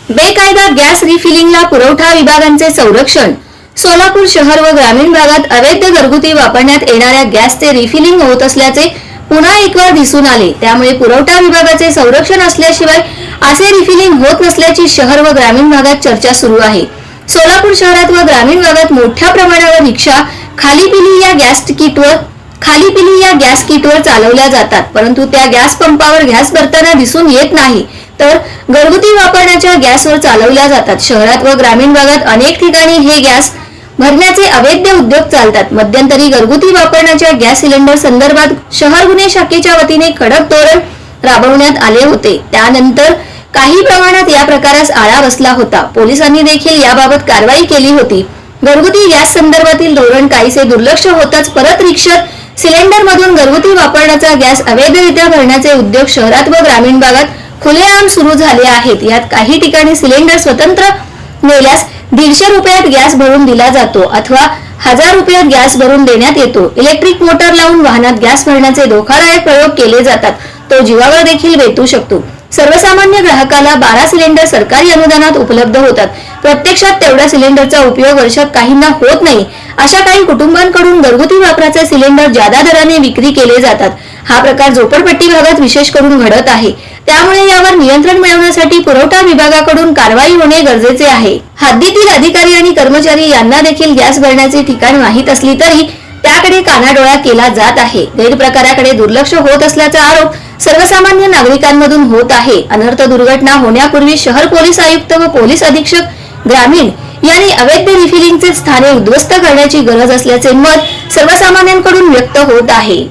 बेकायदा गॅस रिफिलिंगला पुरवठा विभागांचे संरक्षण. सोलापूर शहर व ग्रामीण भागात अवैध घरगुती वापरण्यात येणाऱ्या गॅसचे रिफिलिंग होत असल्याचे पुन्हा एकवार दिसून आले. त्यामुळे पुरवठा विभागाचे संरक्षण असल्याशिवाय असे रिफिलिंग होत नसल्याची शहर व ग्रामीण भागात चर्चा सुरू आहे. सोलापूर शहरात व ग्रामीण भागात मोठ्या प्रमाणावर रिक्षा खाली पिली या गॅस किटवर चालवल्या जातात, परंतु त्या गॅस पंपावर गॅस भरताना दिसून येत नाही, तर घरगुती वापरण्याच्या गॅसवर चालवल्या जातात. शहरात व ग्रामीण भागात अनेक ठिकाणी हे गॅस भरण्याचे अवैध उद्योग चालतात. मध्यंतरी घरगुती वापरण्याच्या गॅस सिलेंडर संदर्भात शहर गुन्हे शाखेच्या वतीने कडक धोरण राबवण्यात आले होते. त्यानंतर काही प्रमाणात या प्रकारास आळा बसला होता. पोलिसांनी देखील याबाबत कारवाई केली होती. घरगुती गॅस संदर्भातील धोरण काहीसे दुर्लक्ष होताच परत रिक्षात सिलेंडर मधून घरगुती वापरण्याचा गॅस अवैधरित्या भरण्याचे उद्योग शहरात व ग्रामीण भागात खुलेआम सुरू झाले आहेत. यात काही ठिकाणी सिलेंडर स्वतंत्र नेल्यास 150 रुपयात गॅस भरून दिला जातो अथवा 1000 रुपयात गॅस भरून देण्यात येतो. इलेक्ट्रिक मोटर लावून वाहनात गॅस भरण्याचे धोकादायक प्रयोग केले जातात. तो जीवावर देखील बेतू शकतो. सर्वसामान्य ग्राहकाला 12 सिलेंडर सरकारी अनुदानात उपलब्ध होतात. प्रत्यक्षात तेवढ्या सिलेंडरचा उपयोग वर्षात काहींना होत नाही. अशा काही कुटुंबांकडून घरगुती वापराचे सिलेंडर जादा दराने विक्री केले जातात. हा प्रकार झोपडपट्टी भागात विशेष करून घडत आहे. त्यामुळे यावर नियंत्रण मिळवण्यासाठी पुरवठा विभागाकडून कारवाई होणे गरजेचे आहे. हद्दीतील अधिकारी आणि कर्मचारी यांना देखील गॅस भरण्याचे ठिकाण माहीत असली तरी त्याकडे कानाडोळा केला जात आहे. गैरप्रकाराकडे दुर्लक्ष होत असल्याचा आरोप सर्वसामान्य नागरिकांमधून होत आहे. अनर्थ दुर्घटना होण्यापूर्वी शहर पोलीस आयुक्त व पोलीस अधीक्षक ग्रामीण यांनी अवैध रिफिलिंगचे स्थाने उद्ध्वस्त करण्याची गरज असल्याचे मत सर्वसामान्यांकडून व्यक्त होत आहे.